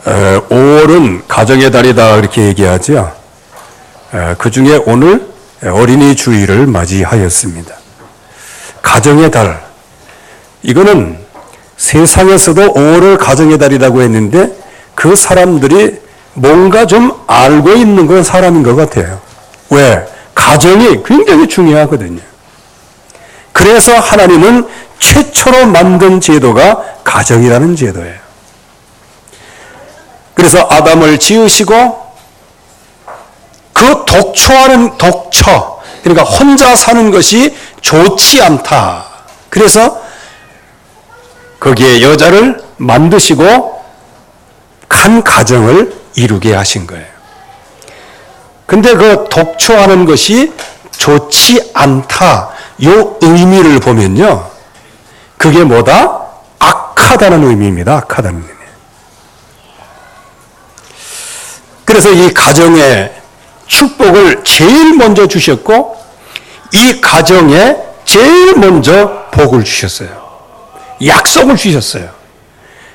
5월은 가정의 달이다 이렇게 얘기하죠. 그 중에 오늘 어린이 주일을 맞이하였습니다. 가정의 달. 이거는 세상에서도 5월을 가정의 달이라고 했는데 그 사람들이 뭔가 좀 알고 있는 건 사람인 것 같아요. 왜? 가정이 굉장히 중요하거든요. 그래서 하나님은 최초로 만든 제도가 가정이라는 제도예요. 그래서 아담을 지으시고 그 독처, 그러니까 혼자 사는 것이 좋지 않다. 그래서 거기에 여자를 만드시고 한 가정을 이루게 하신 거예요. 근데 그 독처하는 것이 좋지 않다. 요 의미를 보면요. 그게 뭐다? 악하다는 의미입니다. 악하다는 의미. 그래서 이 가정에 축복을 제일 먼저 주셨고 이 가정에 제일 먼저 복을 주셨어요. 약속을 주셨어요.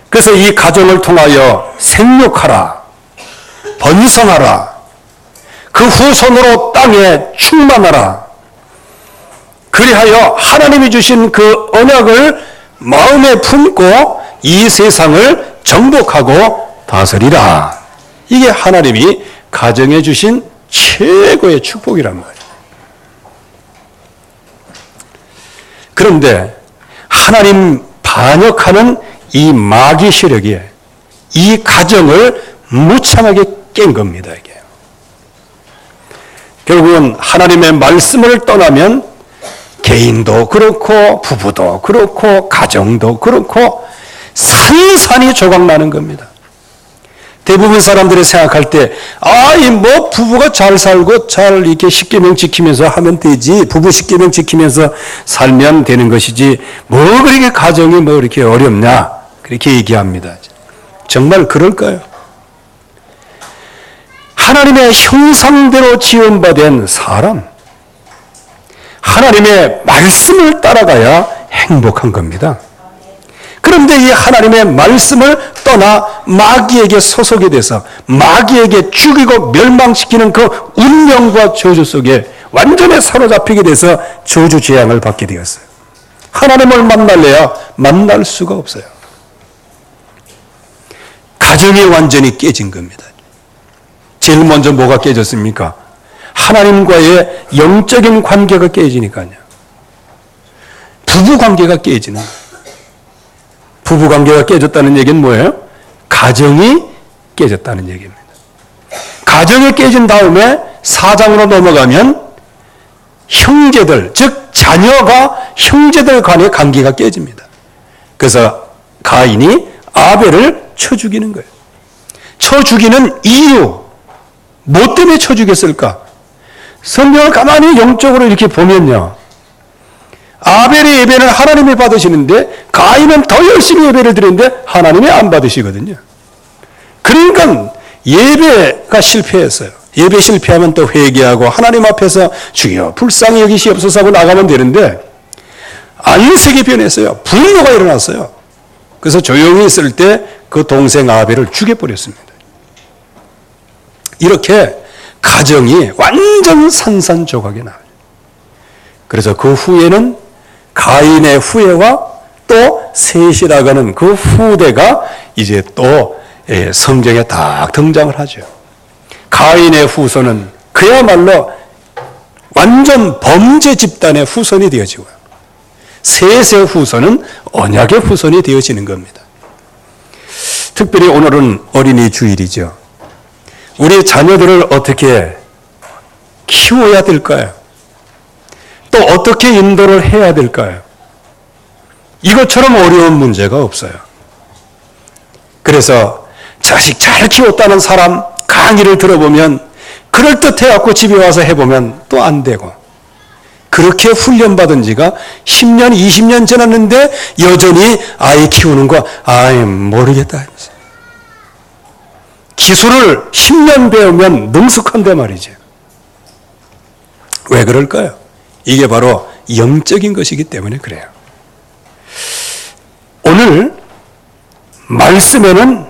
그래서 이 가정을 통하여 생육하라, 번성하라, 그 후손으로 땅에 충만하라. 그리하여 하나님이 주신 그 언약을 마음에 품고 이 세상을 정복하고 다스리라. 이게 하나님이 가정에 주신 최고의 축복이란 말이에요. 그런데 하나님 반역하는 이 마귀 세력이 이 가정을 무참하게 깬 겁니다. 이게. 결국은 하나님의 말씀을 떠나면 개인도 그렇고 부부도 그렇고 가정도 그렇고 산산이 조각나는 겁니다. 대부분 사람들이 생각할 때, 뭐 부부가 잘 살고 잘 이렇게 십계명 지키면서 하면 되지. 부부 십계명 지키면서 살면 되는 것이지. 뭐 그렇게 가정이 뭐 이렇게 어렵냐. 그렇게 얘기합니다. 정말 그럴까요? 하나님의 형상대로 지음받은 사람, 하나님의 말씀을 따라가야 행복한 겁니다. 그런데 이 하나님의 말씀을 떠나 마귀에게 소속이 돼서 마귀에게 죽이고 멸망시키는 그 운명과 저주 속에 완전히 사로잡히게 돼서 저주 재앙을 받게 되었어요. 하나님을 만날래야 만날 수가 없어요. 가정이 완전히 깨진 겁니다. 제일 먼저 뭐가 깨졌습니까? 하나님과의 영적인 관계가 깨지니까요. 부부 관계가 깨지는 거예요. 부부 관계가 깨졌다는 얘기는 뭐예요? 가정이 깨졌다는 얘기입니다. 가정이 깨진 다음에 4장으로 넘어가면 형제들, 즉 자녀가 형제들 간의 관계가 깨집니다. 그래서 가인이 아벨을 쳐 죽이는 거예요. 쳐 죽이는 이유, 뭐 때문에 쳐 죽였을까? 성경을 가만히 영적으로 이렇게 보면요. 아벨의 예배는 하나님이 받으시는데 가인은 더 열심히 예배를 드리는데 하나님이 안 받으시거든요. 그러니까 예배가 실패했어요. 예배 실패하면 또 회개하고 하나님 앞에서 주여 불쌍히 여기시옵소서 하고 나가면 되는데 안색이 변했어요. 분노가 일어났어요. 그래서 조용히 있을 때 그 동생 아벨을 죽여버렸습니다. 이렇게 가정이 완전 산산조각이 나요. 그래서 그 후에는 가인의 후예와 또 셋이라고 하는 그 후대가 이제 또 성경에 딱 등장을 하죠. 가인의 후손은 그야말로 완전 범죄 집단의 후손이 되어지고요. 셋의 후손은 언약의 후손이 되어지는 겁니다. 특별히 오늘은 어린이 주일이죠. 우리 자녀들을 어떻게 키워야 될까요? 또 어떻게 인도를 해야 될까요? 이것처럼 어려운 문제가 없어요. 그래서 자식 잘 키웠다는 사람 강의를 들어보면 그럴듯해갖고 집에 와서 해보면 또 안 되고 그렇게 훈련받은 지가 10년, 20년 지났는데 여전히 아이 키우는 거 모르겠다. 기술을 10년 배우면 능숙한데 말이죠. 왜 그럴까요? 이게 바로 영적인 것이기 때문에 그래요. 오늘 말씀에는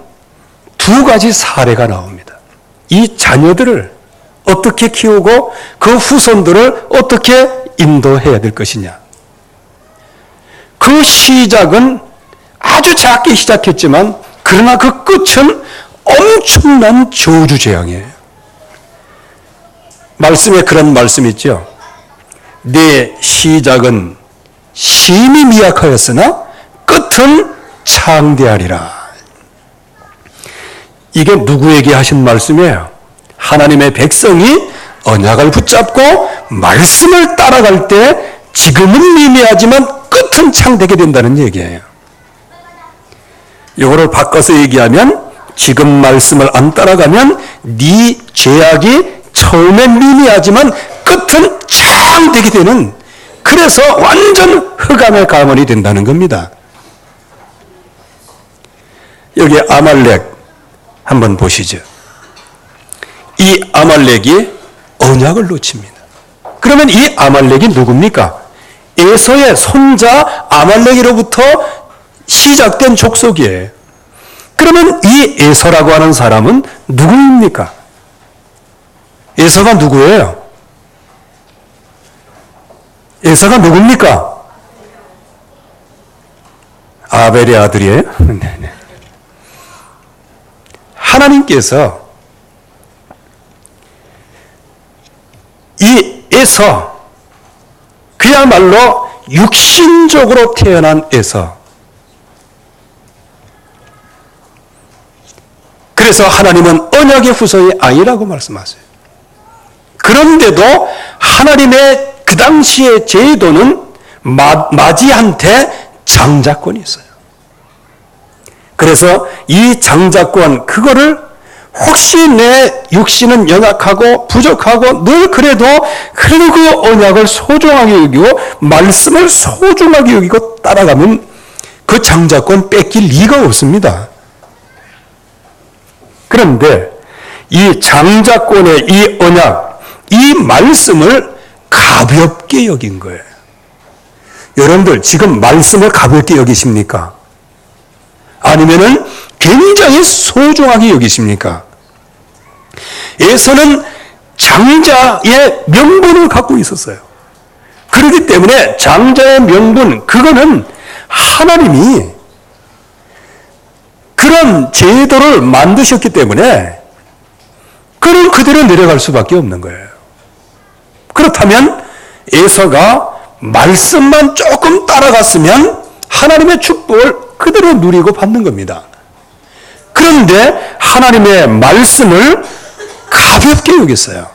두 가지 사례가 나옵니다. 이 자녀들을 어떻게 키우고 그 후손들을 어떻게 인도해야 될 것이냐. 그 시작은 아주 작게 시작했지만 그러나 그 끝은 엄청난 저주재앙이에요. 말씀에 그런 말씀 있죠. 내 시작은 심히 미약하였으나 끝은 창대하리라. 이게 누구에게 하신 말씀이에요? 하나님의 백성이 언약을 붙잡고 말씀을 따라갈 때 지금은 미미하지만 끝은 창대하게 된다는 얘기예요. 이거를 바꿔서 얘기하면 지금 말씀을 안 따라가면 네 죄악이 처음엔 미미하지만 끝은 창대하게 되는, 그래서 완전 흑암의 가문이 된다는 겁니다. 여기 아말렉 한번 보시죠. 이 아말렉이 언약을 놓칩니다. 그러면 이 아말렉이 누굽니까? 에서의 손자 아말렉으로부터 시작된 족속이에요. 그러면 이 에서라고 하는 사람은 누구입니까? 에서가 누구예요? 에서가 누굽니까? 아벨의 아들이에요? 네네. 하나님께서 이 에서, 그야말로 육신적으로 태어난 에서, 그래서 하나님은 언약의 후손이 아니라고 말씀하세요. 그런데도 하나님의 그 당시의 제도는 마지한테 장자권이 있어요. 그래서 이 장자권, 그거를 혹시 내 육신은 연약하고 부족하고 늘 그래도 그 언약을 소중하게 여기고 말씀을 소중하게 여기고 따라가면 그 장자권 뺏길 리가 없습니다. 그런데 이 장자권의 이 언약, 이 말씀을 가볍게 여긴 거예요. 여러분들 지금 말씀을 가볍게 여기십니까? 아니면은 굉장히 소중하게 여기십니까? 에서는 장자의 명분을 갖고 있었어요. 그렇기 때문에 장자의 명분, 그거는 하나님이 그런 제도를 만드셨기 때문에 그는 그대로 내려갈 수밖에 없는 거예요. 그렇다면 에서가 말씀만 조금 따라갔으면 하나님의 축복을 그대로 누리고 받는 겁니다. 그런데 하나님의 말씀을 가볍게 여겼어요.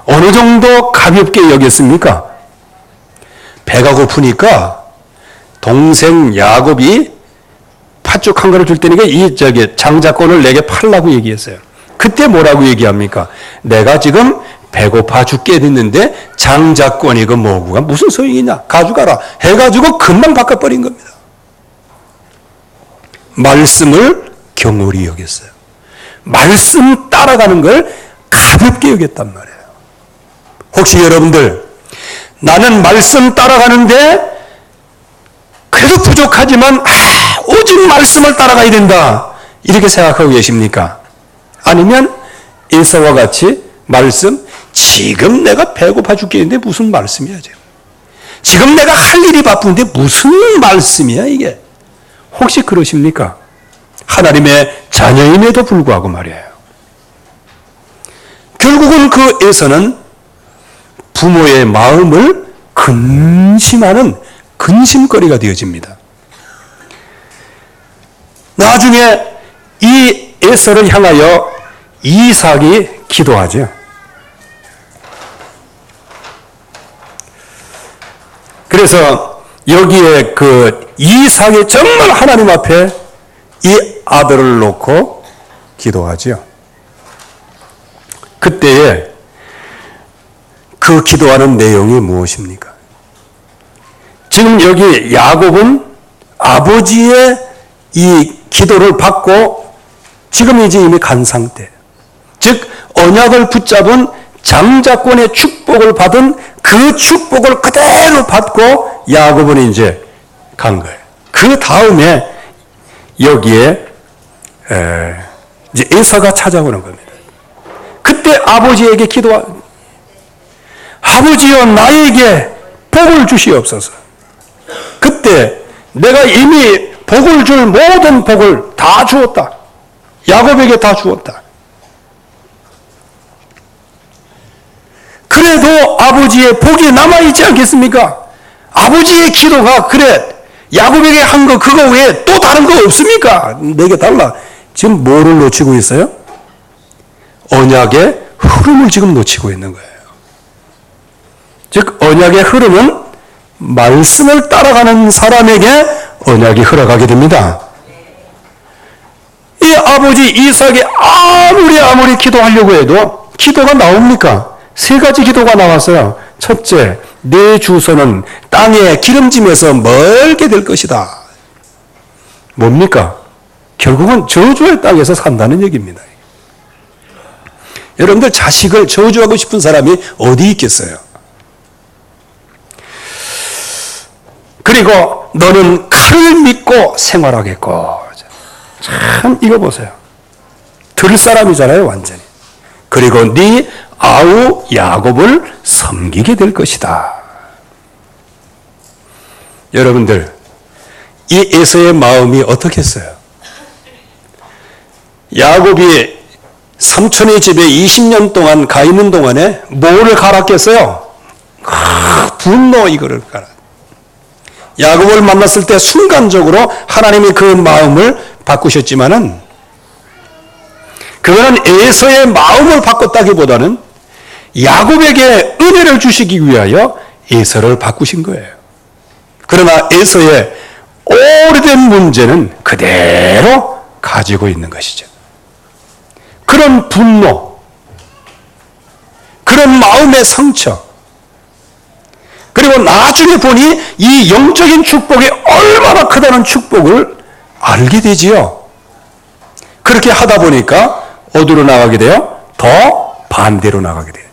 어느 정도 가볍게 여겼습니까? 배가 고프니까 동생 야곱이 팥죽 한 그릇 줄 테니까 장자권을 내게 팔라고 얘기했어요. 그때 뭐라고 얘기합니까? 내가 지금 배고파 죽게 됐는데 장자권 이거 뭐가 무슨 소용이냐? 가져가라 해가지고 금방 바꿔버린 겁니다. 말씀을 경홀히 여겼어요. 말씀 따라가는 걸 가볍게 여겼단 말이에요. 혹시 여러분들 나는 말씀 따라가는데 그래도 부족하지만 오직 말씀을 따라가야 된다 이렇게 생각하고 계십니까? 아니면 에서와 같이 말씀, 지금 내가 배고파 죽겠는데 무슨 말씀이야 지금 내가 할 일이 바쁜데 무슨 말씀이야 이게? 혹시 그러십니까? 하나님의 자녀임에도 불구하고 말이에요. 결국은 그 에서는 부모의 마음을 근심하는 근심거리가 되어집니다. 나중에 이 에서를 향하여 이삭이 기도하죠. 그래서 여기에 그 이삭이 정말 하나님 앞에 이 아들을 놓고 기도하죠. 그때에 그 기도하는 내용이 무엇입니까? 지금 여기 야곱은 아버지의 이 기도를 받고 지금 이제 이미 간 상태. 즉 언약을 붙잡은 장자권의 축복을 받은 그 축복을 그대로 받고 야곱은 이제 간 거예요. 그 다음에 여기에 이제 에서가 찾아오는 겁니다. 그때 아버지에게 아버지여 나에게 복을 주시옵소서. 그때 내가 이미 복을 줄 모든 복을 다 주었다. 야곱에게 다 주었다. 그래도 아버지의 복이 남아있지 않겠습니까? 아버지의 기도가 그래 야곱에게 한 거 그거 외에 또 다른 거 없습니까? 내게 달라. 지금 뭐를 놓치고 있어요? 언약의 흐름을 지금 놓치고 있는 거예요. 즉 언약의 흐름은 말씀을 따라가는 사람에게 언약이 흘러가게 됩니다. 이 아버지 이삭이 아무리 기도하려고 해도 기도가 나옵니까? 세 가지 기도가 나왔어요. 첫째, 내 주소는 땅의 기름짐에서 멀게 될 것이다. 뭡니까? 결국은 저주의 땅에서 산다는 얘기입니다. 여러분들 자식을 저주하고 싶은 사람이 어디 있겠어요? 그리고 너는 칼을 믿고 생활하겠고. 참 이거 보세요. 들을 사람이잖아요, 완전히. 그리고 네 아우 야곱을 섬기게 될 것이다. 여러분들, 이 에서의 마음이 어떻겠어요? 야곱이 삼촌의 집에 20년 동안 가 있는 동안에 뭐를 갈았겠어요? 분노 이거를 갈아. 야곱을 만났을 때 순간적으로 하나님이 그 마음을 바꾸셨지만은 그거는 에서의 마음을 바꿨다기보다는 야곱에게 은혜를 주시기 위하여 에서를 바꾸신 거예요. 그러나 에서의 오래된 문제는 그대로 가지고 있는 것이죠. 그런 분노, 그런 마음의 상처, 그리고 나중에 보니 이 영적인 축복이 얼마나 크다는 축복을 알게 되지요. 그렇게 하다 보니까 어디로 나가게 돼요? 더 반대로 나가게 되죠.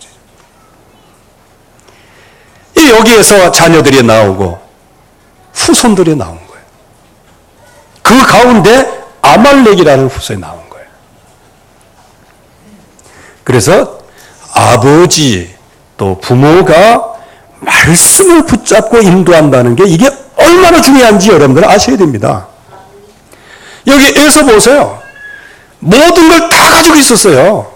여기에서 자녀들이 나오고 후손들이 나온 거예요. 그 가운데 아말렉이라는 후손이 나온 거예요. 그래서 아버지 또 부모가 말씀을 붙잡고 인도한다는 게 이게 얼마나 중요한지 여러분들 아셔야 됩니다. 여기에서 보세요. 모든 걸 다 가지고 있었어요.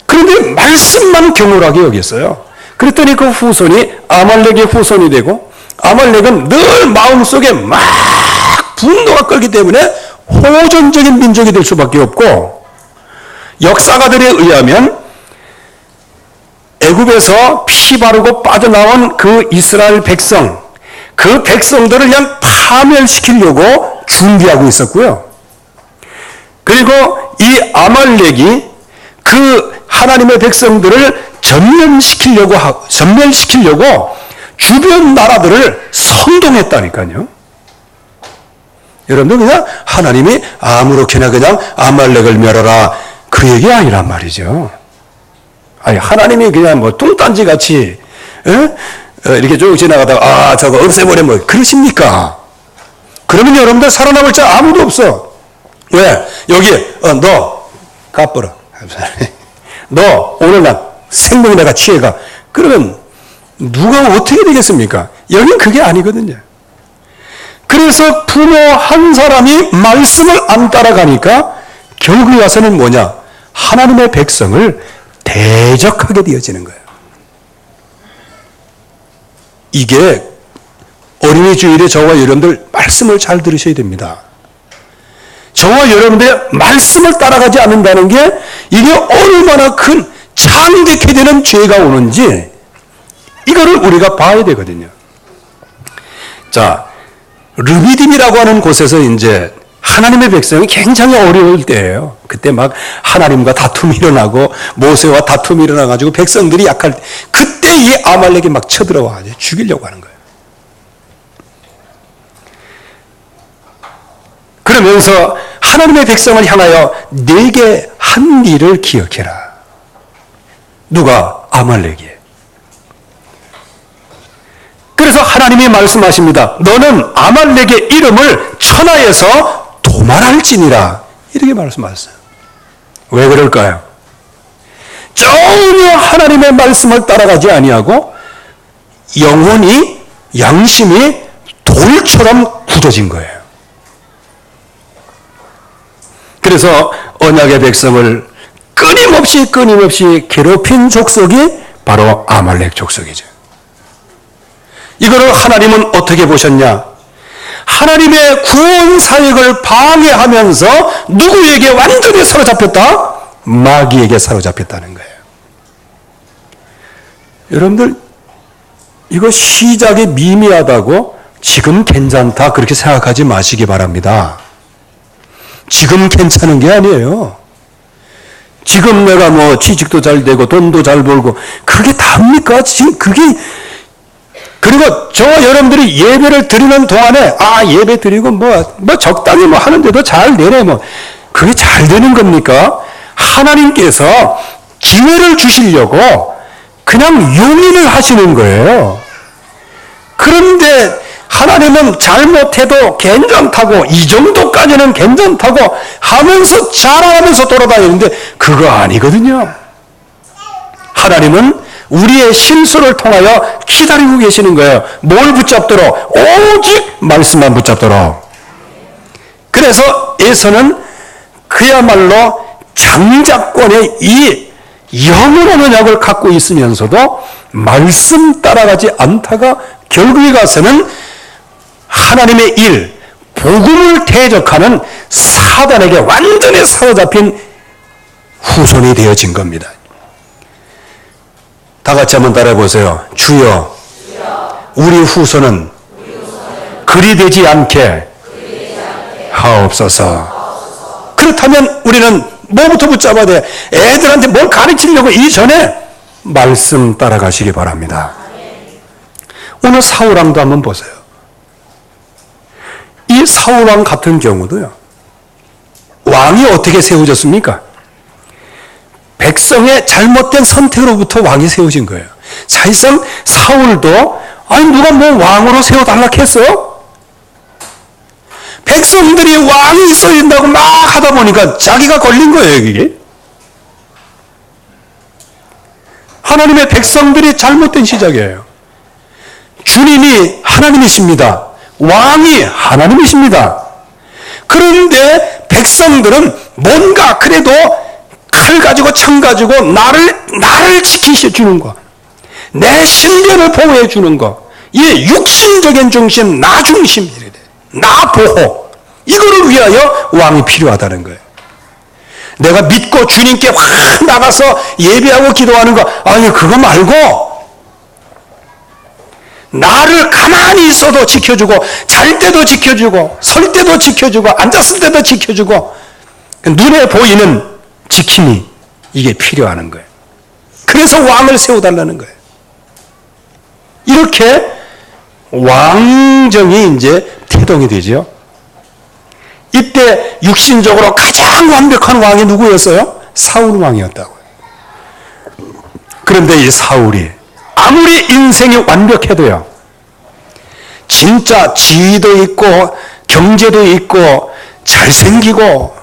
그런데 말씀만 경홀하게 여겼어요. 그랬더니 그 후손이 아말렉의 후손이 되고, 아말렉은 늘 마음속에 막 분노가 끓기 때문에 호전적인 민족이 될 수밖에 없고, 역사가들에 의하면 애굽에서 피 바르고 빠져나온 그 이스라엘 백성, 그 백성들을 그냥 파멸시키려고 준비하고 있었고요. 그리고 이 아말렉이 그 하나님의 백성들을 전멸시키려고 주변 나라들을 선동했다니까요. 여러분들 그냥 하나님이 아무렇게나 그냥 아말렉을 멸하라 그 얘기 아니란 말이죠. 아니 하나님이 그냥 뭐 뚱딴지 같이 이렇게 쭉 지나가다가 저거 없애버려 뭐 그러십니까? 그러면 여러분들 살아남을 자 아무도 없어. 왜? 여기 너 가버려. 너 오늘 날 생명이 내가 취해가. 그러면 누가 어떻게 되겠습니까? 여긴 그게 아니거든요. 그래서 부모 한 사람이 말씀을 안 따라가니까 결국에 와서는 뭐냐? 하나님의 백성을 대적하게 되어지는 거예요. 이게 어린이 주일에 저와 여러분들 말씀을 잘 들으셔야 됩니다. 저와 여러분들의 말씀을 따라가지 않는다는 게 이게 얼마나 큰 창백해 되는 죄가 오는지 이거를 우리가 봐야 되거든요. 자, 르비딤이라고 하는 곳에서 이제 하나님의 백성이 굉장히 어려울 때예요. 그때 막 하나님과 다툼이 일어나고 모세와 다툼이 일어나가지고 백성들이 약할 때 그때 이 아말렉이 막 쳐들어와 죽이려고 하는 거예요. 그러면서 하나님의 백성을 향하여 내게 한 일을 기억해라. 누가? 아말렉이에요. 그래서 하나님이 말씀하십니다. 너는 아말렉의 이름을 천하에서 도말할지니라. 이렇게 말씀하셨어요. 왜 그럴까요? 전혀 하나님의 말씀을 따라가지 아니하고 영혼이, 양심이 돌처럼 굳어진 거예요. 그래서 언약의 백성을 끊임없이 괴롭힌 족속이 바로 아말렉 족속이죠. 이거를 하나님은 어떻게 보셨냐? 하나님의 구원 사역을 방해하면서 누구에게 완전히 사로잡혔다? 마귀에게 사로잡혔다는 거예요. 여러분들, 이거 시작이 미미하다고 지금 괜찮다 그렇게 생각하지 마시기 바랍니다. 지금 괜찮은 게 아니에요. 지금 내가 뭐 취직도 잘 되고 돈도 잘 벌고 그게 답니까? 지금 그게. 그리고 여러분들이 예배를 드리는 동안에 예배 드리고 뭐 적당히 뭐 하는데도 잘 되네 뭐 그게 잘 되는 겁니까? 하나님께서 기회를 주시려고 그냥 용인을 하시는 거예요. 그런데 하나님은 잘못해도 괜찮다고, 이 정도까지는 괜찮다고 하면서 자랑하면서 돌아다니는데 그거 아니거든요. 하나님은 우리의 실수를 통하여 기다리고 계시는 거예요. 뭘 붙잡도록? 오직 말씀만 붙잡도록. 그래서 에서는 그야말로 장자권의 이 영원한 언약을 갖고 있으면서도 말씀 따라가지 않다가 결국에 가서는 하나님의 일, 복음을 대적하는 사단에게 완전히 사로잡힌 후손이 되어진 겁니다. 다 같이 한번 따라해 보세요. 주여, 우리 후손은 그리 되지 않게 하옵소서. 그렇다면 우리는 뭐부터 붙잡아야 돼? 애들한테 뭘 가르치려고 이전에 말씀 따라가시기 바랍니다. 오늘 사울왕도 한번 보세요. 이 사울왕 같은 경우도요. 왕이 어떻게 세워졌습니까? 백성의 잘못된 선택으로부터 왕이 세워진 거예요. 사실상 사울도 누가 뭐 왕으로 세워달라 했어? 백성들이 왕이 있어야 된다고 막 하다 보니까 자기가 걸린 거예요, 이게. 하나님의 백성들이 잘못된 시작이에요. 주님이 하나님이십니다. 왕이 하나님이십니다. 그런데 백성들은 뭔가 그래도 칼 가지고 청 가지고 나를 지키셔주는 거, 내 신변을 보호해 주는 거, 이 육신적인 중심, 나 중심, 나 보호, 이거를 위하여 왕이 필요하다는 거예요. 내가 믿고 주님께 확 나가서 예배하고 기도하는 거, 그거 말고 나를 가만히 있어도 지켜주고, 잘 때도 지켜주고, 설 때도 지켜주고, 앉았을 때도 지켜주고, 눈에 보이는 지킴이, 이게 필요한 거예요. 그래서 왕을 세워달라는 거예요. 이렇게 왕정이 이제 태동이 되죠. 이때 육신적으로 가장 완벽한 왕이 누구였어요? 사울 왕이었다고요. 그런데 이 사울이 아무리 인생이 완벽해도요, 진짜 지위도 있고 경제도 있고 잘생기고,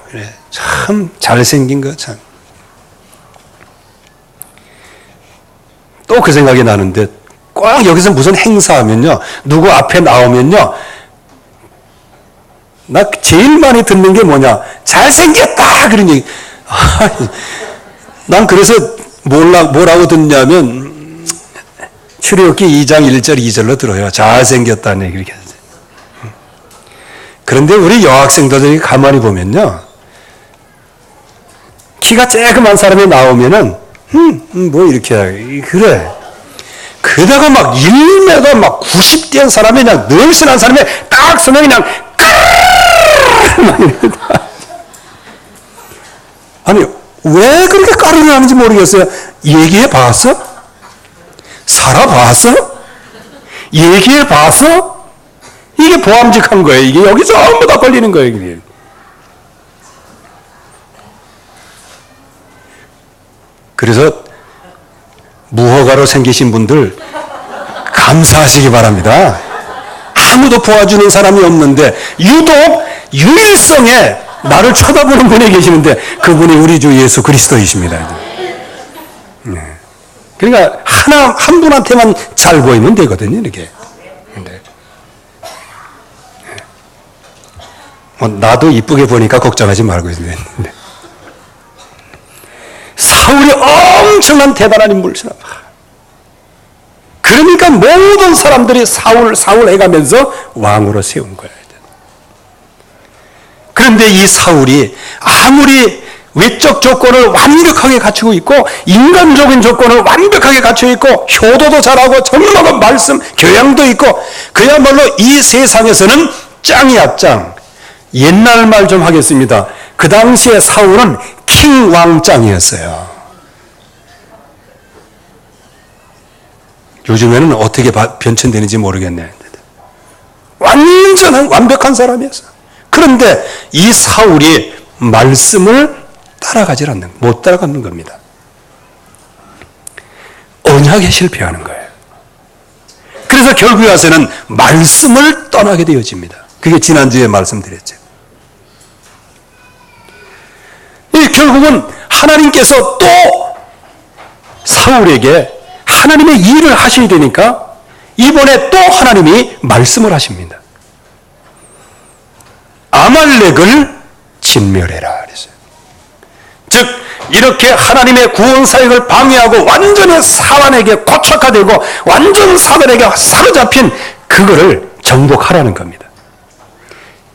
참 잘생긴 거 참. 또 그 생각이 나는데, 꼭 여기서 무슨 행사하면요, 누구 앞에 나오면요, 나 제일 많이 듣는 게 뭐냐, 잘생겼다 그런 얘기. 난 그래서 뭐라고 듣냐면 출애굽기 2장 1절 2절로 들어요. 잘생겼다는 얘기 이렇게. 그런데 우리 여학생들이 가만히 보면요, 키가 쬐그만 사람이 나오면은 뭐 이렇게 그래. 그다가 막 1m 막 90대인 사람이 그냥 늘씬한 사람이 딱 서면 그냥 아니 왜 그렇게 까르르 하는지 모르겠어요. 얘기해 봤어? 살아봤어? 얘기해 봤어? 이게 보암직한 거예요. 이게 여기 전부 다 걸리는 거예요. 이게. 그래서 무허가로 생기신 분들 감사하시기 바랍니다. 아무도 도와주는 사람이 없는데 유독 유일성에 나를 쳐다보는 분이 계시는데 그분이 우리 주 예수 그리스도이십니다. 네. 그러니까 한 분한테만 잘 보이면 되거든요, 이렇게. 네. 나도 이쁘게 보니까 걱정하지 말고 있는데. 사울이 엄청난 대단한 인물이잖아. 그러니까 모든 사람들이 사울 해가면서 왕으로 세운 거야. 그런데 이 사울이 아무리 외적 조건을 완벽하게 갖추고 있고 인간적인 조건을 완벽하게 갖추고 있고 효도도 잘하고 전문가 말씀 교양도 있고 그야말로 이 세상에서는 짱이야 짱. 옛날 말 좀 하겠습니다. 그 당시에 사울은 킹 왕짱이었어요. 요즘에는 어떻게 변천되는지 모르겠네. 완전한 완벽한 사람이었어요. 그런데 이 사울이 말씀을 따라가지 않는, 못 따라가는 겁니다. 언약에 실패하는 거예요. 그래서 결국에 와서는 말씀을 떠나게 되어집니다. 그게 지난주에 말씀드렸죠. 결국은 하나님께서 또 사울에게 하나님의 일을 하셔야 되니까 이번에 또 하나님이 말씀을 하십니다. 아말렉을 진멸해라 그랬어요. 즉 이렇게 하나님의 구원 사역을 방해하고 완전히 사단에게 고착화되고 완전 사단에게 사로잡힌 그거를 정복하라는 겁니다.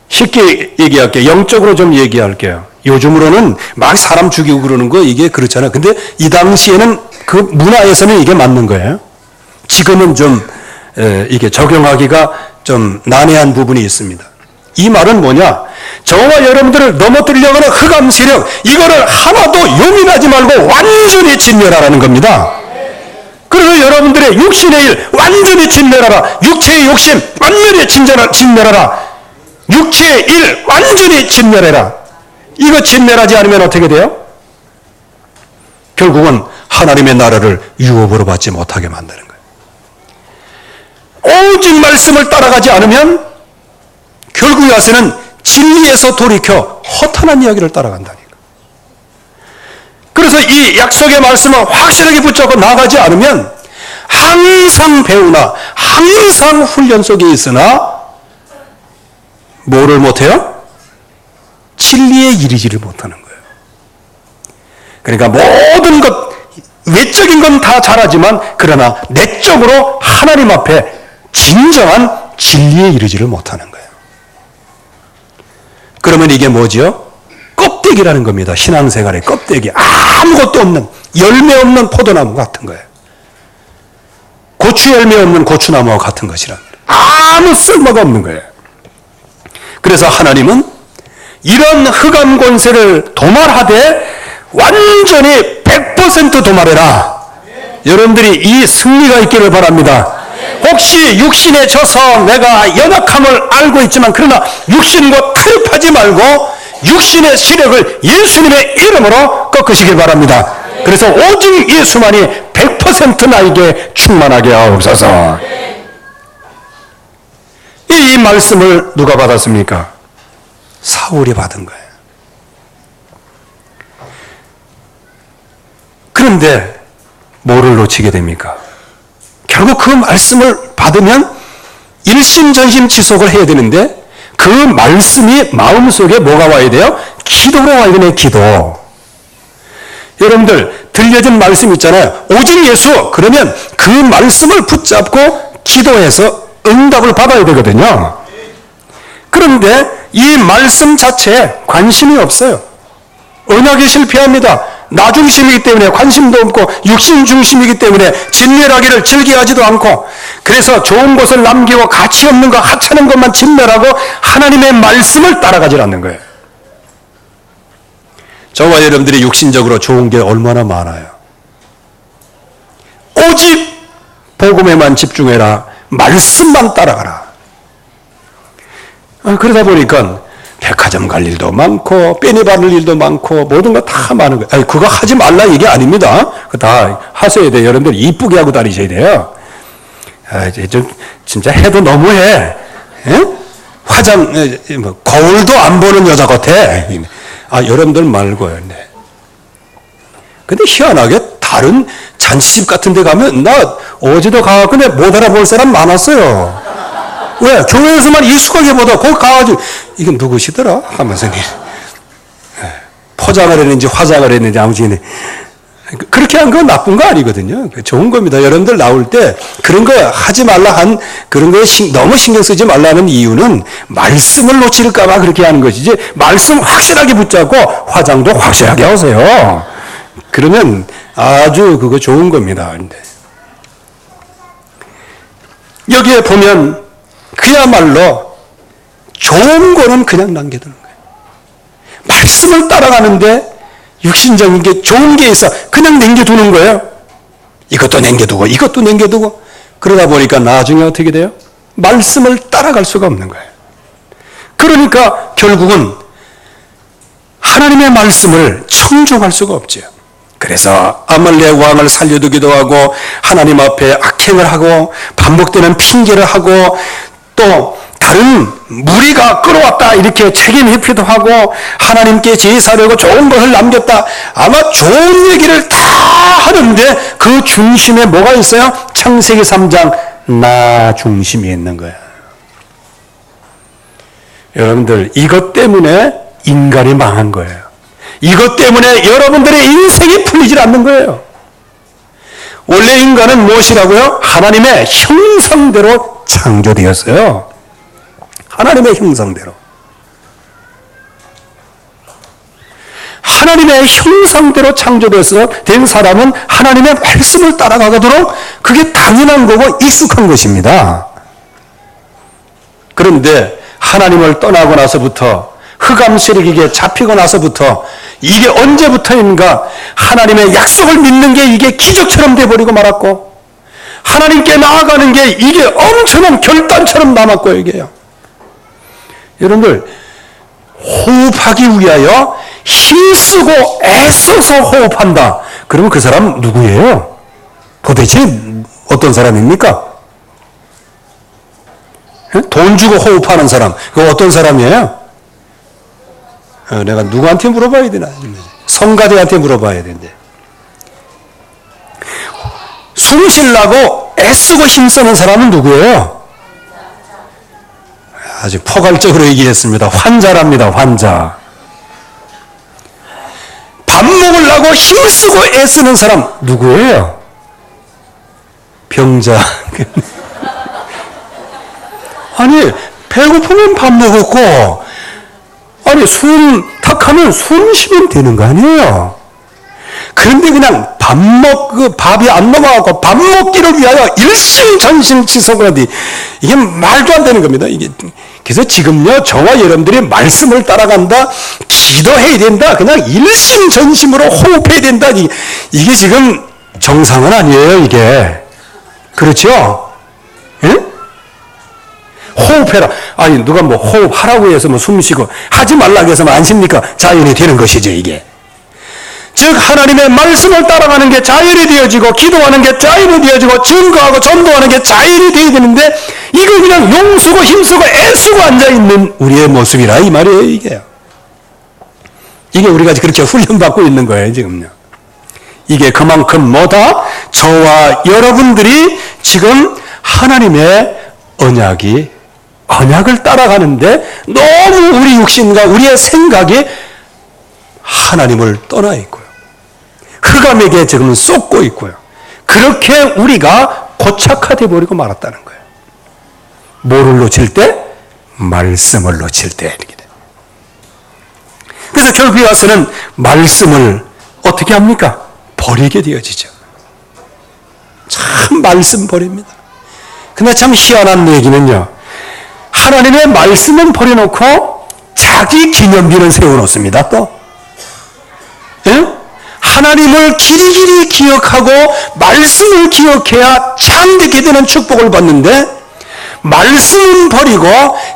쉽게 얘기할게요. 영적으로 좀 얘기할게요. 요즘으로는 막 사람 죽이고 그러는 거 이게 그렇잖아요. 근데 이 당시에는 그 문화에서는 이게 맞는 거예요. 지금은 좀 이게 적용하기가 좀 난해한 부분이 있습니다. 이 말은 뭐냐? 저와 여러분들을 넘어뜨리려고 하는 흑암 세력 이거를 하나도 용인하지 말고 완전히 진멸하라는 겁니다. 그래서 여러분들의 육신의 일 완전히 진멸하라. 육체의 욕심 완전히 진멸하라. 육체의 일 완전히 진멸해라. 이거 진멸하지 않으면 어떻게 돼요? 결국은 하나님의 나라를 유업으로 받지 못하게 만드는 거예요. 오직 말씀을 따라가지 않으면 결국에 와서는 진리에서 돌이켜 허탄한 이야기를 따라간다니까. 그래서 이 약속의 말씀을 확실하게 붙잡고 나가지 않으면 항상 배우나 항상 훈련 속에 있으나 뭐를 못해요? 진리에 이르지를 못하는 거예요. 그러니까 모든 것 외적인 건 다 잘하지만 그러나 내적으로 하나님 앞에 진정한 진리에 이르지를 못하는 거예요. 그러면 이게 뭐죠? 껍데기라는 겁니다. 신앙생활의 껍데기. 아무것도 없는 열매 없는 포도나무 같은 거예요. 고추 열매 없는 고추나무와 같은 것이란 아무 쓸모가 없는 거예요. 그래서 하나님은 이런 흑암 권세를 도말하되 완전히 100% 도말해라. 여러분들이 이 승리가 있기를 바랍니다. 혹시 육신에 져서 내가 연약함을 알고 있지만 그러나 육신과 타협하지 말고 육신의 시력을 예수님의 이름으로 꺾으시길 바랍니다. 그래서 오직 예수만이 100% 나에게 충만하게 하옵소서. 이 말씀을 누가 받았습니까? 사울이 받은 거예요. 그런데 뭐를 놓치게 됩니까? 결국 그 말씀을 받으면 일심전심지속을 해야 되는데 그 말씀이 마음속에 뭐가 와야 돼요? 기도로 와야 되네. 기도. 여러분들 들려진 말씀 있잖아요. 오직 예수. 그러면 그 말씀을 붙잡고 기도해서 응답을 받아야 되거든요. 그런데 이 말씀 자체에 관심이 없어요. 언약에 실패합니다. 나 중심이기 때문에 관심도 없고 육신 중심이기 때문에 진멸하기를 즐겨하지도 않고 그래서 좋은 것을 남기고 가치 없는 거 하찮은 것만 진멸하고 하나님의 말씀을 따라가지 않는 거예요. 저와 여러분들이 육신적으로 좋은 게 얼마나 많아요. 오직 복음에만 집중해라. 말씀만 따라가라. 그러다 보니까 백화점 갈 일도 많고 빼니 바를 일도 많고 모든 거 다 많은 거예요. 아니, 그거 하지 말라 이게 아닙니다. 그거 다 하셔야 돼요. 여러분들 이쁘게 하고 다니셔야 돼요. 좀 진짜 해도 너무해. 에? 거울도 안 보는 여자 같아. 여러분들 말고요. 네. 근데 희한하게 다른 잔치집 같은 데 가면 나 어제도 가갖고 못 알아볼 사람 많았어요. 왜? 교회에서만 익숙하게 보다 거기 가가지고 이게 누구시더라? 하면서 포장을 했는지 화장을 했는지 아무튼 그렇게 한 건 나쁜 거 아니거든요. 좋은 겁니다. 여러분들 나올 때 그런 거 하지 말라 한 그런 거에 너무 신경 쓰지 말라는 이유는 말씀을 놓칠까 봐 그렇게 하는 것이지 말씀 확실하게 붙잡고 화장도 확실하게 하세요. 그러면 아주 그거 좋은 겁니다. 근데 여기에 보면 그야말로 좋은 거는 그냥 남겨두는 거예요. 말씀을 따라가는데 육신적인 게 좋은 게 있어 그냥 남겨두는 거예요. 이것도 남겨두고 이것도 남겨두고 그러다 보니까 나중에 어떻게 돼요? 말씀을 따라갈 수가 없는 거예요. 그러니까 결국은 하나님의 말씀을 청종할 수가 없죠. 그래서 아말렉 왕을 살려두기도 하고 하나님 앞에 악행을 하고 반복되는 핑계를 하고 또 다른 무리가 끌어왔다 이렇게 책임 회피도 하고 하나님께 제사하려고 좋은 것을 남겼다. 아마 좋은 얘기를 다 하는데 그 중심에 뭐가 있어요? 창세기 3장 나 중심이 있는 거야. 여러분들 이것 때문에 인간이 망한 거예요. 이것 때문에 여러분들의 인생이 풀리질 않는 거예요. 원래 인간은 무엇이라고요? 하나님의 형상대로 창조되었어요. 하나님의 형상대로. 하나님의 형상대로 창조돼서 된 사람은 하나님의 말씀을 따라가도록 그게 당연한 거고 익숙한 것입니다. 그런데 하나님을 떠나고 나서부터 흑암세력에게 잡히고 나서부터 이게 언제부터인가 하나님의 약속을 믿는 게 이게 기적처럼 돼버리고 말았고 하나님께 나아가는 게 이게 엄청난 결단처럼 남았고 이게요. 여러분들 호흡하기 위하여 힘쓰고 애써서 호흡한다. 그러면 그 사람 누구예요? 도대체 어떤 사람입니까? 돈 주고 호흡하는 사람 그거 어떤 사람이에요? 내가 누구한테 물어봐야 되나? 성가대한테 물어봐야 되는데 숨 쉬려고 애쓰고 힘쓰는 사람은 누구예요? 아주 포괄적으로 얘기했습니다. 환자랍니다. 환자. 밥 먹으려고 힘쓰고 애쓰는 사람 누구예요? 병자. 아니 배고프면 밥 먹었고 아니 숨 탁 하면 숨 쉬면 되는 거 아니에요? 그런데 그냥 밥이 안 넘어가고 밥 먹기를 위하여 일심전심치석을 하니 이게 말도 안 되는 겁니다. 이게 그래서 지금요 저와 여러분들이 말씀을 따라간다, 기도해야 된다, 그냥 일심전심으로 호흡해야 된다. 이게 지금 정상은 아니에요. 이게 그렇죠? 응? 호흡해라. 아니 누가 뭐 호흡하라고 해서 뭐 숨 쉬고 하지 말라고 해서 안 쉽니까? 자연이 되는 것이죠 이게. 즉 하나님의 말씀을 따라가는 게 자연이 되어지고 기도하는 게 자연이 되어지고 증거하고 전도하는 게 자연이 되어야 되는데 이거 그냥 용쓰고 힘쓰고 애쓰고 앉아있는 우리의 모습이라 이 말이에요 이게. 이게 우리가 그렇게 훈련받고 있는 거예요 지금요. 이게 그만큼 뭐다? 저와 여러분들이 지금 하나님의 언약을 따라가는데 너무 우리 육신과 우리의 생각이 하나님을 떠나 있고요. 흑암에게 지금 쏟고 있고요. 그렇게 우리가 고착화되어 버리고 말았다는 거예요. 뭐를 놓칠 때? 말씀을 놓칠 때. 이렇게 돼요. 그래서 결국에 와서는 말씀을 어떻게 합니까? 버리게 되어지죠. 참 말씀 버립니다. 근데 참 희한한 얘기는요. 하나님의 말씀은 버려놓고 자기 기념비는 세워놓습니다. 또 예? 하나님을 길이길이 기억하고 말씀을 기억해야 참되게 되는 축복을 받는데 말씀은 버리고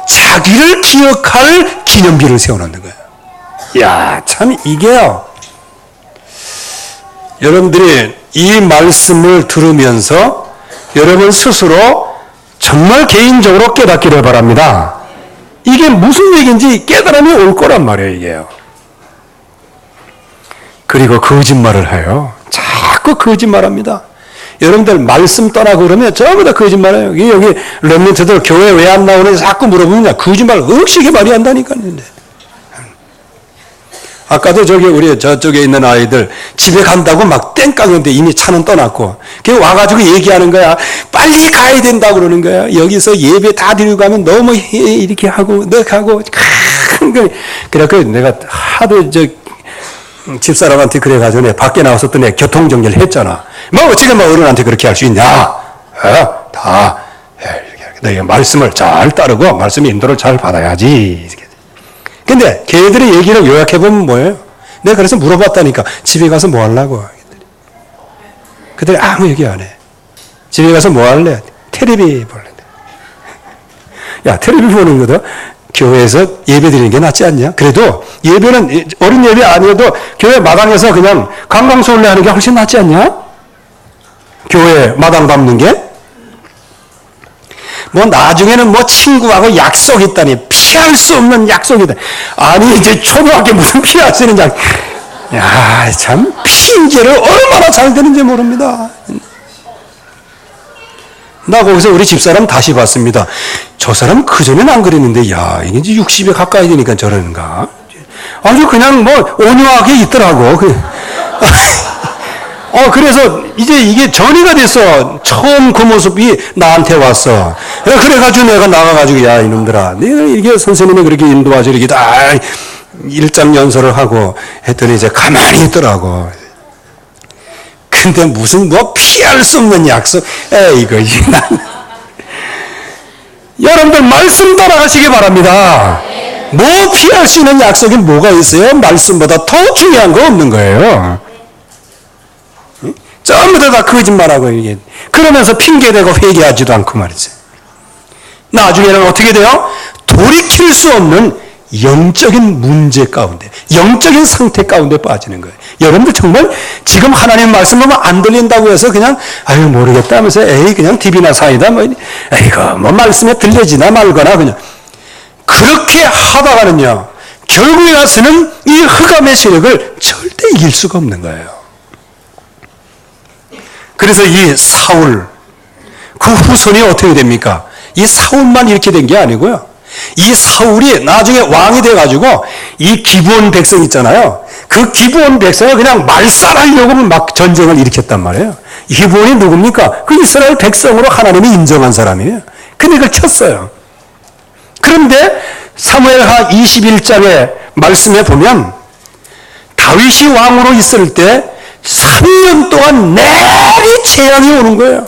자기를 기억할 기념비를 세워놓는 거예요. 이야 참 이게요. 여러분들이 이 말씀을 들으면서 여러분 스스로 정말 개인적으로 깨닫기를 바랍니다. 이게 무슨 얘기인지 깨달음이 올 거란 말이에요, 이게요. 그리고 거짓말을 해요. 자꾸 거짓말합니다. 여러분들 말씀 떠나고 그러면 전부 다 거짓말해요. 여기 렘넌트들 교회 왜 안 나오는지 자꾸 물어보면 거짓말 억시게 많이 한다니까요. 아까도 우리 저쪽에 있는 아이들 집에 간다고 막 땡깡인데 이미 차는 떠났고 걔 와가지고 얘기하는 거야. 빨리 가야 된다고 그러는 거야. 여기서 예배 다 드리고 가면 너무 이렇게 하고 넉하고 그래갖고 내가 하도 집사람한테 그래가지고 내가 밖에 나와서 또 내가 교통정리를 했잖아. 뭐 어떻게 뭐 어른한테 그렇게 할 수 있냐. 다 내가 말씀을 잘 따르고 말씀 인도를 잘 받아야지. 근데 걔들의 얘기를 요약해보면 뭐예요? 내가 그래서 물어봤다니까. 집에 가서 뭐 하려고? 그들이 아무 얘기 안 해. 집에 가서 뭐 할래? 텔레비 볼래. 야, 텔레비 보는 것도 교회에서 예배 드리는 게 낫지 않냐? 그래도 예배는 어린 예배 아니어도 교회 마당에서 그냥 강강수월래 하는 게 훨씬 낫지 않냐? 교회 마당 밟는 게? 뭐 나중에는 뭐 친구하고 약속이 있다니 피할 수 없는 약속이다. 아니 이제 초등학교 무슨 피할 수 있는 약? 야, 참 핑계를 얼마나 잘 되는지 모릅니다. 나 거기서 우리 집사람 다시 봤습니다. 저 사람 그전엔 안 그랬는데 야 이게 이제 60에 가까이 되니까 저러는가? 아주 그냥 뭐 온유하게 있더라고. 그래서 이제 이게 전이가 됐어. 처음 그 모습이 나한테 왔어. 그래가지고 내가 나가가지고 야 이놈들아, 이게 선생님이 그렇게 인도하죠. 이렇게 다 일장 연설을 하고 했더니 이제 가만히 있더라고. 근데 무슨 뭐 피할 수 없는 약속. 이거 여러분들 말씀 따라가시기 바랍니다. 뭐 피할 수 있는 약속이 뭐가 있어요? 말씀보다 더 중요한 거 없는 거예요. 전부 다 거짓말하고 이게 그러면서 핑계대고 회개하지도 않고 말이죠. 나중에는 어떻게 돼요? 돌이킬 수 없는 영적인 문제 가운데, 영적인 상태 가운데 빠지는 거예요. 여러분들 정말 지금 하나님 말씀 보면 안 들린다고 해서 그냥 아유 모르겠다 하면서 그냥 TV나 사이다 이거 뭐 말씀에 들려지나 말거나 그냥 그렇게 하다가는요 결국에 가서는 이 흑암의 세력을 절대 이길 수가 없는 거예요. 그래서 이 사울 그 후손이 어떻게 됩니까? 이 사울만 이렇게 된 게 아니고요. 이 사울이 나중에 왕이 돼가지고 이 기브온 백성 있잖아요. 그 기브온 백성을 그냥 말살하려고 막 전쟁을 일으켰단 말이에요. 기브온이 누굽니까? 그 이스라엘 백성으로 하나님이 인정한 사람이에요. 근데 그걸 쳤어요. 그런데 사무엘하 21장의 말씀에 보면 다윗이 왕으로 있을 때 3년 동안 내리 재앙이 오는 거예요.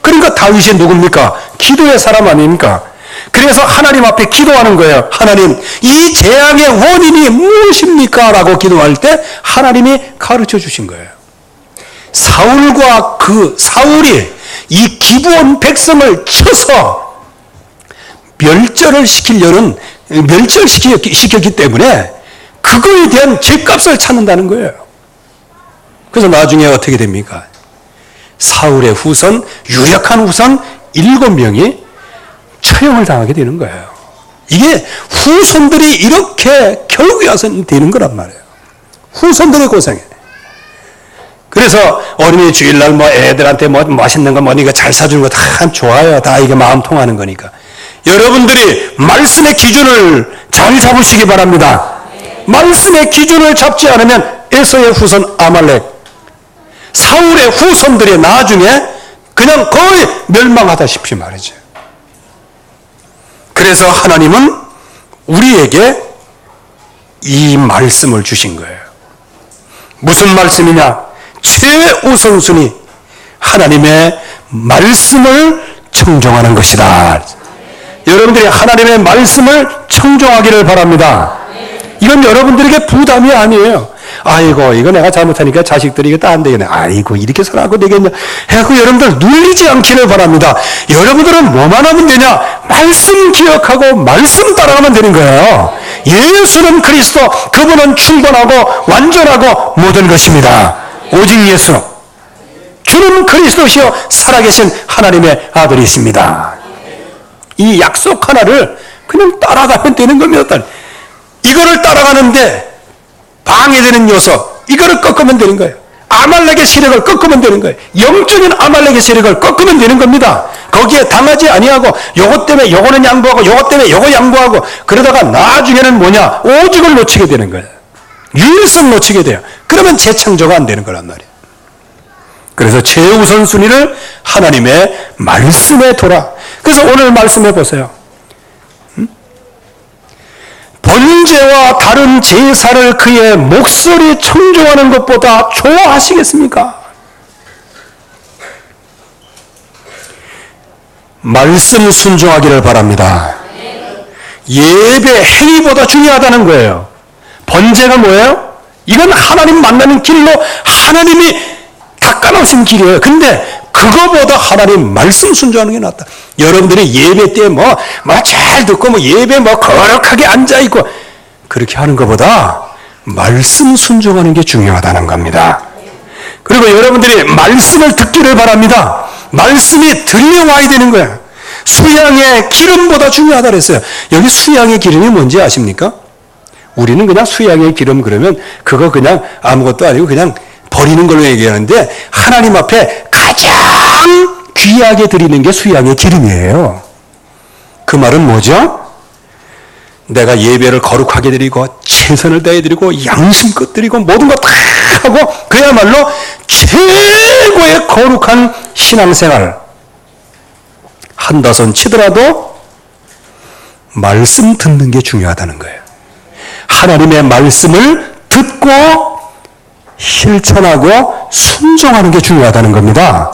그러니까 다윗이 누굽니까? 기도의 사람 아닙니까? 그래서 하나님 앞에 기도하는 거예요. 하나님, 이 재앙의 원인이 무엇입니까? 라고 기도할 때 하나님이 가르쳐 주신 거예요. 사울과 사울이 이 기브온 백성을 쳐서 멸절시켰기 때문에 그거에 대한 죗값을 찾는다는 거예요. 그래서 나중에 어떻게 됩니까? 사울의 후손, 유력한 후손 7명이 처형을 당하게 되는 거예요. 이게 후손들이 이렇게 결국에 와서 되는 거란 말이에요. 후손들의 고생에. 그래서 어린이 주일날 뭐 애들한테 뭐 맛있는 거 뭐니까 잘 사주는 거 다 좋아요. 다 이게 마음 통하는 거니까. 여러분들이 말씀의 기준을 잘 잡으시기 바랍니다. 말씀의 기준을 잡지 않으면 에서의 후손 아말렉, 사울의 후손들이 나중에 그냥 거의 멸망하다시피 말이죠. 그래서 하나님은 우리에게 이 말씀을 주신 거예요. 무슨 말씀이냐? 최우선순위 하나님의 말씀을 청종하는 것이다. 여러분들이 하나님의 말씀을 청종하기를 바랍니다. 이건 여러분들에게 부담이 아니에요. 아이고 이거 내가 잘못하니까 자식들이 이거 안 되겠네. 아이고 이렇게 살아도 되겠냐. 해갖고 여러분들 눌리지 않기를 바랍니다. 여러분들은 뭐만 하면 되냐? 말씀 기억하고 말씀 따라가면 되는 거예요. 예수는 그리스도, 그분은 충분하고 완전하고 모든 것입니다. 오직 예수, 주는 그리스도시요 살아계신 하나님의 아들이십니다. 이 약속 하나를 그냥 따라가면 되는 겁니다. 이거를 따라가는데 방해되는 요소, 이거를 꺾으면 되는 거예요. 아말렉의 세력을 꺾으면 되는 거예요. 영적인 아말렉의 세력을 꺾으면 되는 겁니다. 거기에 당하지 아니하고 요것 때문에 요거는 양보하고 요것 때문에 요거 양보하고 그러다가 나중에는 뭐냐? 오직을 놓치게 되는 거예요. 유일성 놓치게 돼요. 그러면 재창조가 안 되는 거란 말이에요. 그래서 최우선순위를 하나님의 말씀에 둬라. 그래서 오늘 말씀해 보세요. 번제와 다른 제사를 그의 목소리 청종하는 것보다 좋아하시겠습니까? 말씀 순종하기를 바랍니다. 예배 행위보다 중요하다는 거예요. 번제가 뭐예요? 이건 하나님 만나는 길로 하나님이 닦아놓으신 길이에요. 근데 그거보다 하나님 말씀 순종하는 게 낫다. 여러분들이 예배 때 잘 듣고 예배 거룩하게 앉아있고 그렇게 하는 것보다 말씀 순종하는 게 중요하다는 겁니다. 그리고 여러분들이 말씀을 듣기를 바랍니다. 말씀이 들려와야 되는 거예요. 수양의 기름보다 중요하다 그랬어요. 여기 수양의 기름이 뭔지 아십니까? 우리는 그냥 수양의 기름 그러면 그거 그냥 아무것도 아니고 그냥 버리는 걸로 얘기하는데 하나님 앞에 가장 귀하게 드리는 게 수양의 기름이에요. 그 말은 뭐죠? 내가 예배를 거룩하게 드리고 최선을 다해 드리고 양심껏 드리고 모든 거 다 하고 그야말로 최고의 거룩한 신앙생활 한다선 치더라도 말씀 듣는 게 중요하다는 거예요. 하나님의 말씀을 듣고 실천하고 순종하는 게 중요하다는 겁니다.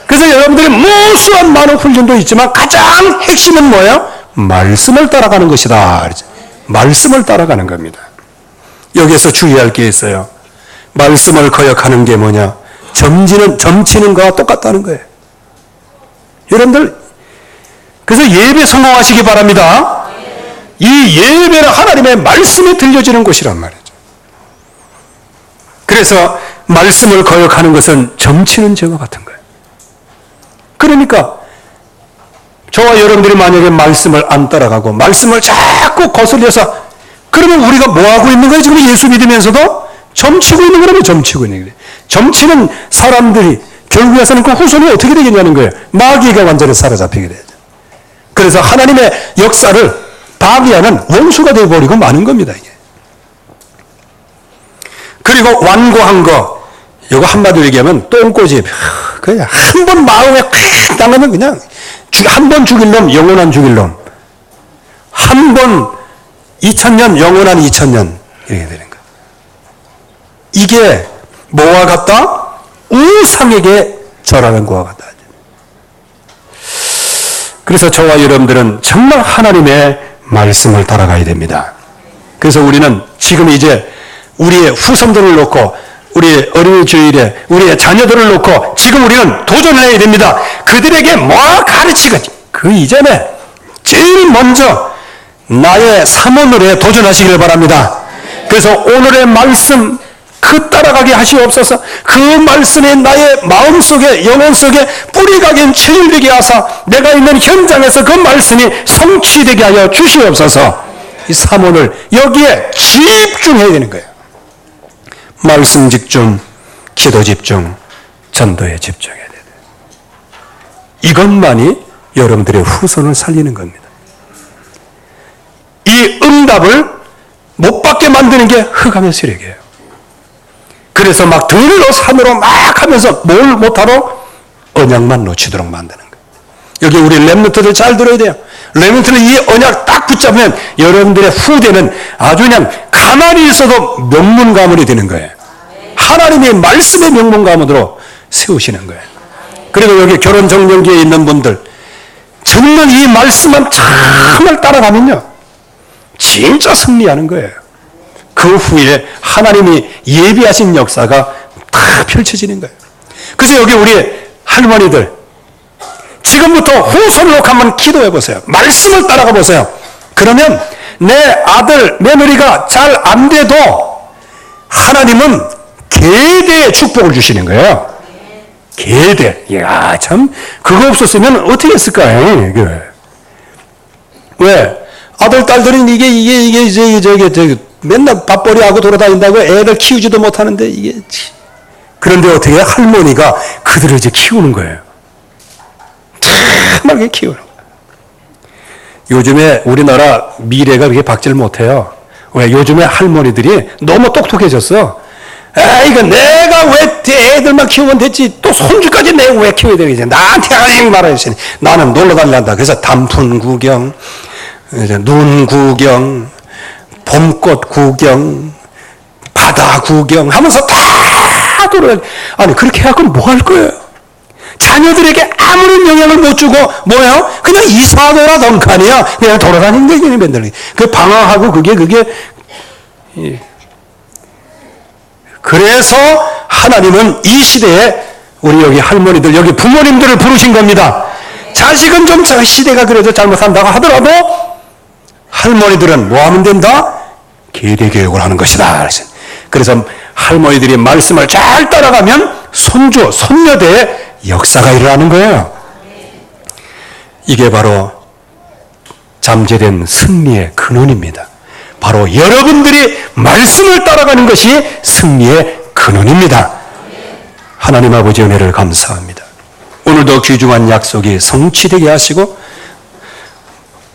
그래서 여러분들이 무수한 많은 훈련도 있지만 가장 핵심은 뭐예요? 말씀을 따라가는 것이다. 말씀을 따라가는 겁니다. 여기에서 주의할 게 있어요. 말씀을 거역하는 게 뭐냐? 점치는 거와 똑같다는 거예요. 여러분들 그래서 예배 성공하시기 바랍니다. 이 예배는 하나님의 말씀이 들려지는 곳이란 말이죠. 그래서 말씀을 거역하는 것은 점치는 죄와 같은 거예요. 그러니까 저와 여러분들이 만약에 말씀을 안 따라가고 말씀을 자꾸 거슬려서 그러면 우리가 뭐 하고 있는 거예요? 지금 예수 믿으면서도 점치고 있는 거라면 점치고 있는 거예요. 점치는 사람들이 결국에서는 그 후손이 어떻게 되겠냐는 거예요. 마귀가 완전히 사로잡히게 되죠. 그래서 하나님의 역사를 방해하는 원수가 되어버리고 마는 겁니다. 이게. 그리고 완고한 거, 이거 한마디로 얘기하면 똥꼬집. 그냥 한 번 마음에 콱 당하면 그냥 한 번 죽일 놈, 영원한 죽일 놈. 한 번 2000년, 영원한 2000년. 이렇게 되는 거예요. 이게 뭐와 같다? 우상에게 절하는 것과 같다. 그래서 저와 여러분들은 정말 하나님의 말씀을 따라가야 됩니다. 그래서 우리는 지금 이제 우리의 후손들을 놓고 우리 어린이 주일에 우리의 자녀들을 놓고 지금 우리는 도전을 해야 됩니다. 그들에게 뭐 가르치건 그 이전에 제일 먼저 나의 사모늘에 도전하시기를 바랍니다. 그래서 오늘의 말씀 그 따라가게 하시옵소서. 그 말씀이 나의 마음속에 영혼 속에 뿌리가긴 체질되게 하사 내가 있는 현장에서 그 말씀이 성취되게 하여 주시옵소서. 이 사모늘 여기에 집중해야 되는 거예요. 말씀 집중, 기도 집중, 전도에 집중해야 돼요. 이것만이 여러분들의 후손을 살리는 겁니다. 이 응답을 못 받게 만드는 게 흑암의 세력이에요. 그래서 막 들로 산으로 막 하면서 뭘 못하러? 언약만 놓치도록 만드는 거예요. 여기 우리 렘넌트들 잘 들어야 돼요. 렘넌트는 이 언약 딱 붙잡으면 여러분들의 후대는 아주 그냥 가만히 있어도 명문가문이 되는 거예요. 하나님의 말씀의 명문가문으로 세우시는 거예요. 그리고 여기 결혼정년기에 있는 분들 정말 이 말씀만 참을 따라가면요 진짜 승리하는 거예요. 그 후에 하나님이 예비하신 역사가 다 펼쳐지는 거예요. 그래서 여기 우리 할머니들 지금부터 후손을 놓고 한번 기도해 보세요. 말씀을 따라가 보세요. 그러면 내 아들 며느리가 잘 안 돼도 하나님은 계대의 축복을 주시는 거예요. 계대. 이야 참 그거 없었으면 어떻게 했을까요? 왜? 아들, 딸들은 저기, 맨날 밥벌이하고 돌아다닌다고 애들 키우지도 못하는데, 이게. 그런데 어떻게 할머니가 그들을 이제 키우는 거예요. 참하게 키우는 거예요. 요즘에 우리나라 미래가 그렇게 박질 못해요. 왜? 요즘에 할머니들이 너무 똑똑해졌어. 이거 내가 왜 애들만 키우면 됐지. 또 손주까지 내가 왜 키워야 되겠지. 나한테 하지 말아야지. 나는 놀러 다닌다. 그래서 단풍 구경, 눈 구경, 봄꽃 구경, 바다 구경 하면서 다 돌아다니. 아니, 그렇게 해갖고 뭐 할 거예요? 자녀들에게 아무런 영향을 못 주고, 뭐예요? 그냥 이사하더라, 덩칸이야. 그냥 돌아다니는 게 그냥 맨날. 그 방황하고 그게. 그래서 하나님은 이 시대에 우리 여기 할머니들, 여기 부모님들을 부르신 겁니다. 자식은 좀 시대가 그래도 잘못한다고 하더라도 할머니들은 뭐 하면 된다? 계대교육을 하는 것이다. 그래서 할머니들이 말씀을 잘 따라가면 손주, 손녀대의 역사가 일어나는 거예요. 이게 바로 잠재된 승리의 근원입니다. 바로 여러분들이 말씀을 따라가는 것이 승리의 근원입니다. 하나님 아버지 은혜를 감사합니다. 오늘도 귀중한 약속이 성취되게 하시고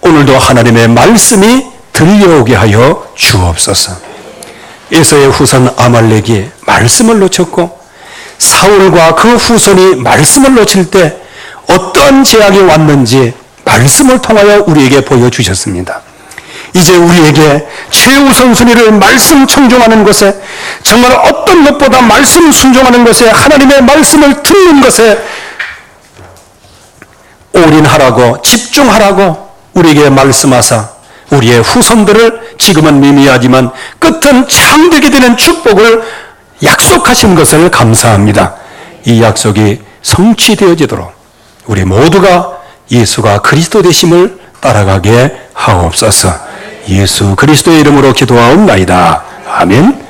오늘도 하나님의 말씀이 들려오게 하여 주옵소서. 에서의 후손 아말렉이 말씀을 놓쳤고 사울과 그 후손이 말씀을 놓칠 때 어떠한 재앙이 왔는지 말씀을 통하여 우리에게 보여주셨습니다. 이제 우리에게 최우선순위를 말씀 청종하는 것에, 정말 어떤 것보다 말씀 순종하는 것에, 하나님의 말씀을 듣는 것에 올인하라고, 집중하라고 우리에게 말씀하사 우리의 후손들을 지금은 미미하지만 끝은 창되게 되는 축복을 약속하신 것을 감사합니다. 이 약속이 성취되어지도록 우리 모두가 예수가 그리스도 되심을 따라가게 하옵소서. 예수 그리스도의 이름으로 기도하옵나이다. 아멘.